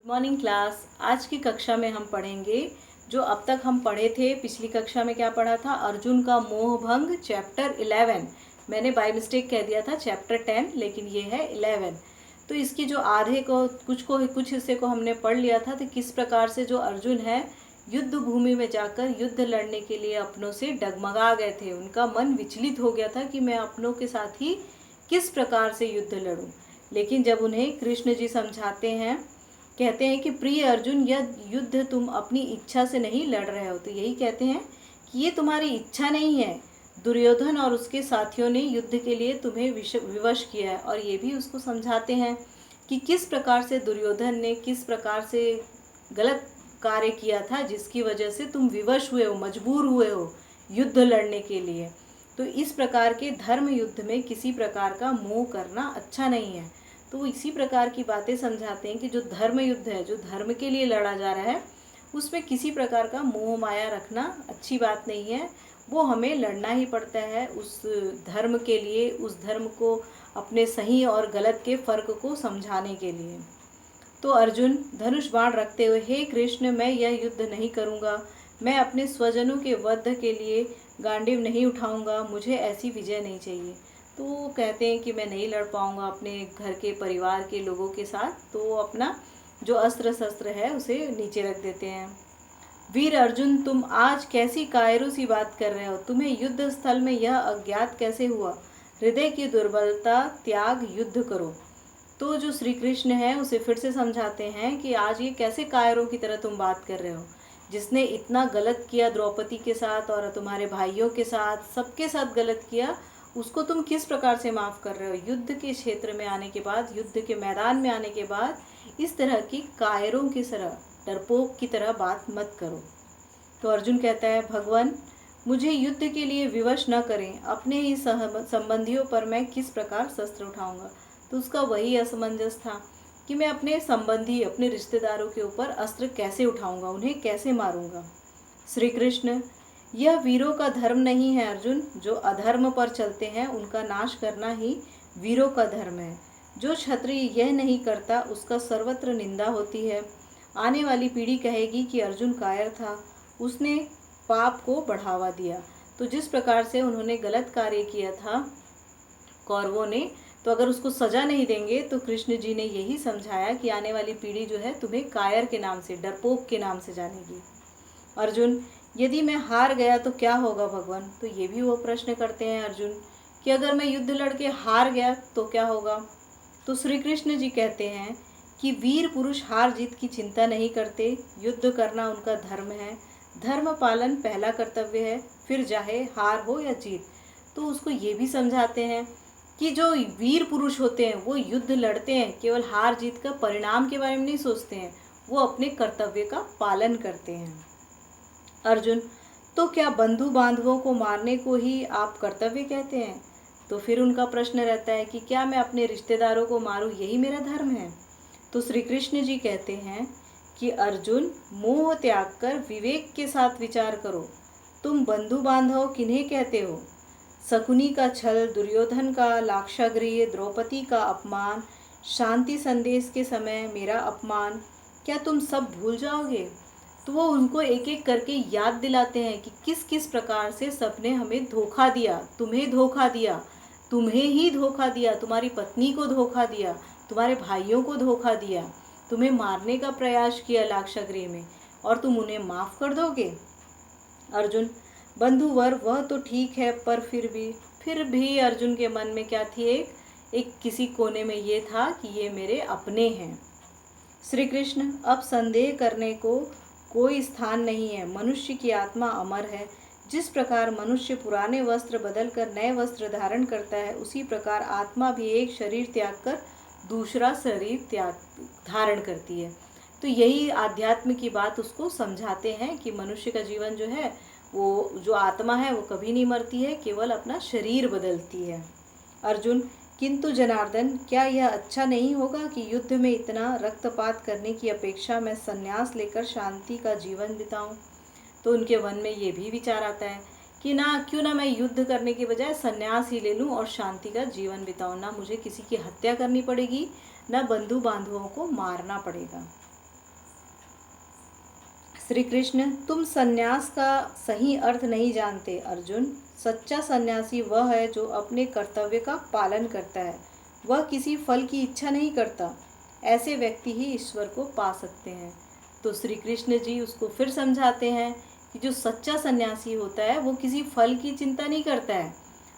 Morning class. आज की कक्षा में हम पढ़ेंगे जो अब तक हम पढ़े थे। पिछली कक्षा में क्या पढ़ा था? अर्जुन का मोह भंग, चैप्टर 11। मैंने बाय मिस्टेक कह दिया था चैप्टर 10, लेकिन ये है 11। तो इसकी जो आधे को कुछ हिस्से को हमने पढ़ लिया था। तो किस प्रकार से जो अर्जुन है युद्ध भूमि में जाकर युद्ध लड़ने के लिए अपनों से डगमगा गए थे। उनका मन विचलित हो गया था कि मैं अपनों के साथ ही किस प्रकार से युद्ध लड़ूं। लेकिन जब उन्हें कृष्ण जी समझाते हैं, कहते हैं कि प्रिय अर्जुन, यह युद्ध तुम अपनी इच्छा से नहीं लड़ रहे हो। तो यही कहते हैं कि ये तुम्हारी इच्छा नहीं है। दुर्योधन और उसके साथियों ने युद्ध के लिए तुम्हें विवश किया है। और ये भी उसको समझाते हैं कि किस प्रकार से दुर्योधन ने किस प्रकार से गलत कार्य किया था, जिसकी वजह से तुम विवश हुए हो, मजबूर हुए हो युद्ध लड़ने के लिए। तो इस प्रकार के धर्म युद्ध में किसी प्रकार का मोह करना अच्छा नहीं है। तो इसी प्रकार की बातें समझाते हैं कि जो धर्म युद्ध है, जो धर्म के लिए लड़ा जा रहा है, उसमें किसी प्रकार का मोह माया रखना अच्छी बात नहीं है। वो हमें लड़ना ही पड़ता है उस धर्म के लिए, उस धर्म को अपने सही और गलत के फ़र्क को समझाने के लिए। तो अर्जुन धनुष बाण रखते हुए, हे कृष्ण, मैं यह युद्ध नहीं करूँगा। मैं अपने स्वजनों के वध के लिए गांडीव नहीं उठाऊँगा। मुझे ऐसी विजय नहीं चाहिए। तो वो कहते हैं कि मैं नहीं लड़ पाऊँगा अपने घर के परिवार के लोगों के साथ। तो वो अपना जो अस्त्र शस्त्र है उसे नीचे रख देते हैं। वीर अर्जुन, तुम आज कैसी कायरों सी बात कर रहे हो? तुम्हें युद्ध स्थल में यह अज्ञात कैसे हुआ? हृदय की दुर्बलता त्याग, युद्ध करो। तो जो श्री कृष्ण है उसे फिर से समझाते हैं कि आज ये कैसे कायरों की तरह तुम बात कर रहे हो? जिसने इतना गलत किया द्रौपदी के साथ और तुम्हारे भाइयों के साथ, सबके साथ गलत किया, उसको तुम किस प्रकार से माफ़ कर रहे हो? युद्ध के क्षेत्र में आने के बाद, युद्ध के मैदान में आने के बाद इस तरह की कायरों की तरह, डरपोक की तरह बात मत करो। तो अर्जुन कहता है, भगवान, मुझे युद्ध के लिए विवश न करें। अपने ही संबंधियों पर मैं किस प्रकार शस्त्र उठाऊंगा? तो उसका वही असमंजस था कि मैं अपने संबंधी, अपने रिश्तेदारों के ऊपर अस्त्र कैसे उठाऊंगा, उन्हें कैसे मारूंगा। श्री कृष्ण, यह वीरों का धर्म नहीं है अर्जुन। जो अधर्म पर चलते हैं उनका नाश करना ही वीरों का धर्म है। जो क्षत्रिय यह नहीं करता उसका सर्वत्र निंदा होती है। आने वाली पीढ़ी कहेगी कि अर्जुन कायर था, उसने पाप को बढ़ावा दिया। तो जिस प्रकार से उन्होंने गलत कार्य किया था कौरवों ने, तो अगर उसको सजा नहीं देंगे तो कृष्ण जी ने यही समझाया कि आने वाली पीढ़ी जो है तुम्हें कायर के नाम से, डरपोक के नाम से जानेगी। अर्जुन, यदि मैं हार गया तो क्या होगा भगवान? तो ये भी वो प्रश्न करते हैं अर्जुन कि अगर मैं युद्ध लड़के हार गया तो क्या होगा? तो श्री कृष्ण जी कहते हैं कि वीर पुरुष हार जीत की चिंता नहीं करते। युद्ध करना उनका धर्म है। धर्म पालन पहला कर्तव्य है, फिर चाहे हार हो या जीत। तो उसको ये भी समझाते हैं कि जो वीर पुरुष होते हैं वो युद्ध लड़ते हैं, केवल हार जीत का परिणाम के बारे में नहीं सोचते हैं, वो अपने कर्तव्य का पालन करते हैं। अर्जुन, तो क्या बंधु बांधवों को मारने को ही आप कर्तव्य कहते हैं? तो फिर उनका प्रश्न रहता है कि क्या मैं अपने रिश्तेदारों को मारूं, यही मेरा धर्म है? तो श्री कृष्ण जी कहते हैं कि अर्जुन, मोह त्याग कर विवेक के साथ विचार करो। तुम बंधु बांधव किन्हें कहते हो? शकुनी का छल, दुर्योधन का लाक्षागृह, द्रौपदी का अपमान, शांति संदेश के समय मेरा अपमान, क्या तुम सब भूल जाओगे? तो वो उनको एक एक करके याद दिलाते हैं कि किस किस प्रकार से सबने हमें धोखा दिया, तुम्हें धोखा दिया, तुम्हें ही धोखा दिया, तुम्हारी पत्नी को धोखा दिया, तुम्हारे भाइयों को धोखा दिया, तुम्हें मारने का प्रयास किया लाक्षागृह में, और तुम उन्हें माफ़ कर दोगे? अर्जुन, बंधुवर वह तो ठीक है, पर फिर भी अर्जुन के मन में क्या थी? एक किसी कोने में ये था कि ये मेरे अपने हैं। श्री कृष्ण, अब संदेह करने को कोई स्थान नहीं है। मनुष्य की आत्मा अमर है। जिस प्रकार मनुष्य पुराने वस्त्र बदलकर नए वस्त्र धारण करता है, उसी प्रकार आत्मा भी एक शरीर त्याग कर दूसरा शरीर धारण करती है। तो यही आध्यात्म की बात उसको समझाते हैं कि मनुष्य का जीवन जो है, वो जो आत्मा है वो कभी नहीं मरती है, केवल अपना शरीर बदलती है। अर्जुन, किंतु जनार्दन, क्या यह अच्छा नहीं होगा कि युद्ध में इतना रक्तपात करने की अपेक्षा मैं संन्यास लेकर शांति का जीवन बिताऊं? तो उनके मन में ये भी विचार आता है कि क्यों ना मैं युद्ध करने के बजाय संन्यास ही ले लूं और शांति का जीवन बिताऊं। ना मुझे किसी की हत्या करनी पड़ेगी, ना बंधु बांधवों को मारना पड़ेगा। श्री कृष्ण, तुम सन्यास का सही अर्थ नहीं जानते अर्जुन। सच्चा सन्यासी वह है जो अपने कर्तव्य का पालन करता है, वह किसी फल की इच्छा नहीं करता। ऐसे व्यक्ति ही ईश्वर को पा सकते हैं। तो श्री कृष्ण जी उसको फिर समझाते हैं कि जो सच्चा सन्यासी होता है वो किसी फल की चिंता नहीं करता है,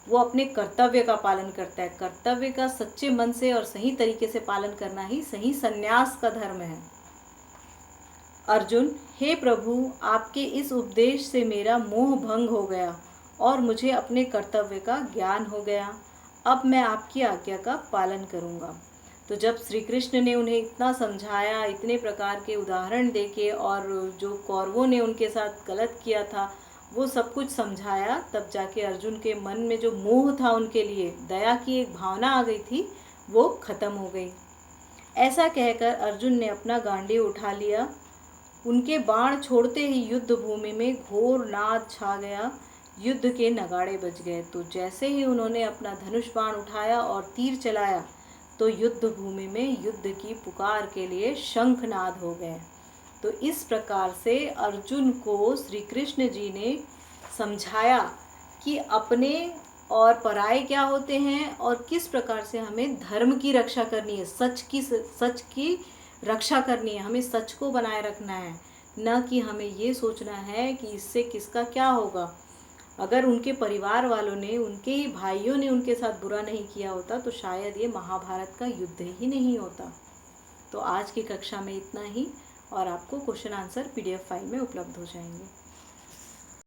वो अपने कर्तव्य का पालन करता है। कर्तव्य का सच्चे मन से और सही तरीके से पालन करना ही सही सन्यास का धर्म है। अर्जुन, हे प्रभु, आपके इस उपदेश से मेरा मोह भंग हो गया और मुझे अपने कर्तव्य का ज्ञान हो गया। अब मैं आपकी आज्ञा का पालन करूँगा। तो जब श्री कृष्ण ने उन्हें इतना समझाया, इतने प्रकार के उदाहरण देके, और जो कौरवों ने उनके साथ गलत किया था वो सब कुछ समझाया, तब जाके अर्जुन के मन में जो मोह था उनके लिए, दया की एक भावना आ गई थी, वो खत्म हो गई। ऐसा कहकर अर्जुन ने अपना गांडीव उठा लिया। उनके बाण छोड़ते ही युद्ध भूमि में घोर नाद छा गया, युद्ध के नगाड़े बज गए। तो जैसे ही उन्होंने अपना धनुष बाण उठाया और तीर चलाया तो युद्ध भूमि में युद्ध की पुकार के लिए शंखनाद हो गए। तो इस प्रकार से अर्जुन को श्री कृष्ण जी ने समझाया कि अपने और पराये क्या होते हैं और किस प्रकार से हमें धर्म की रक्षा करनी है, सच की रक्षा करनी है, हमें सच को बनाए रखना है, न कि हमें ये सोचना है कि इससे किसका क्या होगा। अगर उनके परिवार वालों ने, उनके ही भाइयों ने उनके साथ बुरा नहीं किया होता तो शायद ये महाभारत का युद्ध ही नहीं होता। तो आज की कक्षा में इतना ही, और आपको क्वेश्चन आंसर PDF फाइल में उपलब्ध हो जाएंगे।